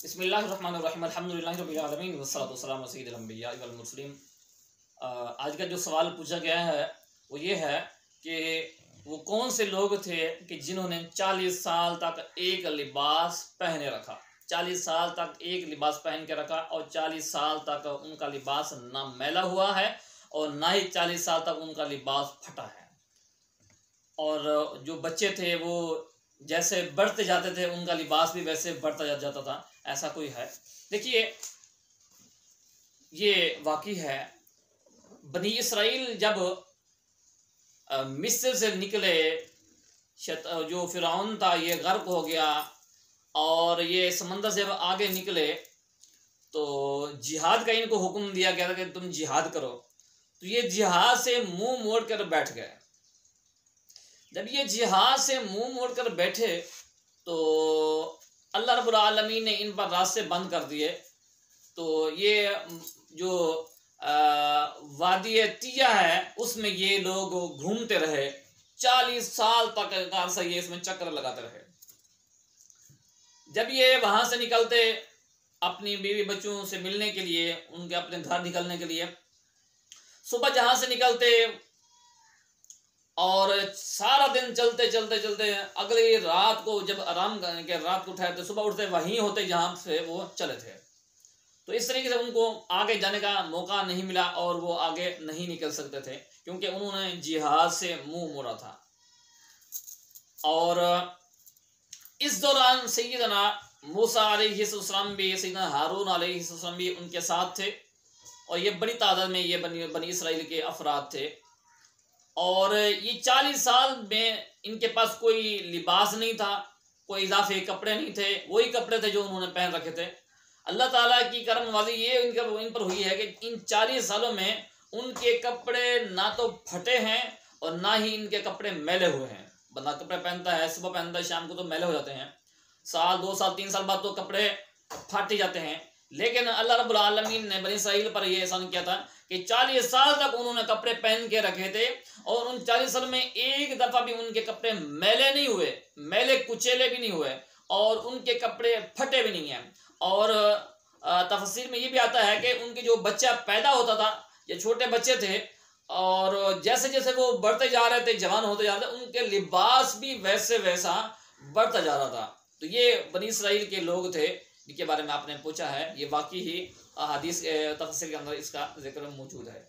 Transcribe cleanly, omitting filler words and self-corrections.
बिस्मिल्लाहिर्रहमानिर्रहीम अल्हम्दुलिल्लाहि रब्बिल आलमीन वस्सलातु वस्सलामु अला सय्यिदिल अंबिया वल मुरसलीन। आज का जो सवाल पूछा गया है वो ये है कि वो कौन से लोग थे कि जिन्होंने 40 साल तक एक लिबास पहने रखा। 40 साल तक एक लिबास पहन के रखा और 40 साल तक उनका लिबास ना मैला हुआ है और ना ही 40 साल तक उनका लिबास फटा है। और जो बच्चे थे वो जैसे बढ़ते जाते थे उनका लिबास भी वैसे बढ़ता जाता था। ऐसा कोई है? देखिए, ये वाकई है। बनी इसराइल जब मिस्र से निकले, जो फिरौन था ये गर्क हो गया और ये समंदर से आगे निकले तो जिहाद का इनको हुक्म दिया गया था कि तुम जिहाद करो। तो ये जिहाद से मुंह मोड़ कर बैठ गए। जब ये जिहाद से मुंह मोड़ कर बैठे तो अल्लाह रब्बुल आलमीन ने इन पर रास्ते बंद कर दिए। तो ये जो वादी तिया है उसमें ये लोग घूमते रहे। 40 साल तक अरसा ये इसमें चक्कर लगाते रहे। जब ये वहां से निकलते अपनी बीवी बच्चों से मिलने के लिए, उनके अपने घर निकलने के लिए, सुबह जहां से निकलते और सारा दिन चलते चलते चलते अगली रात को जब आराम करके रात को ठहरते, सुबह उठते वहीं होते जहां से वो चले थे। तो इस तरीके से उनको आगे जाने का मौका नहीं मिला और वो आगे नहीं निकल सकते थे क्योंकि उन्होंने जिहाद से मुंह मोड़ा था। और इस दौरान सैयदना मूसा अलैहिस्सलाम भी, सैयदना हारून अलैहिस्सलाम भी उनके साथ थे और ये बड़ी तादाद में ये बनी इसराइल के अफराद थे। और ये 40 साल में इनके पास कोई लिबास नहीं था, कोई इजाफे कपड़े नहीं थे, वही कपड़े थे जो उन्होंने पहन रखे थे। अल्लाह ताला की करम नवाज़ी ये इन पर हुई है कि इन 40 सालों में उनके कपड़े ना तो फटे हैं और ना ही इनके कपड़े मैले हुए हैं। बंदा कपड़े पहनता है, सुबह पहनता है, शाम को तो मैले हो जाते हैं। साल 2 साल 3 साल बाद तो कपड़े फट जाते हैं। लेकिन अल्लाह रब्बुल आलमीन ने बनी इसराइल पर यह एहसान किया था कि 40 साल तक उन्होंने कपड़े पहन के रखे थे और उन 40 साल में एक दफ़ा भी उनके कपड़े मैले नहीं हुए, मैले कुचेले भी नहीं हुए और उनके कपड़े फटे भी नहीं हैं। और तफसीर में ये भी आता है कि उनके जो बच्चा पैदा होता था, ये छोटे बच्चे थे और जैसे जैसे वो बढ़ते जा रहे थे, जवान होते जा रहे थे, उनके लिबास भी वैसे वैसा बढ़ता जा रहा था। तो ये बनी इसराइल के लोग थे जिनके बारे में आपने पूछा है। ये वाकई ही हदीस तफसीर के अंदर इसका जिक्र मौजूद है।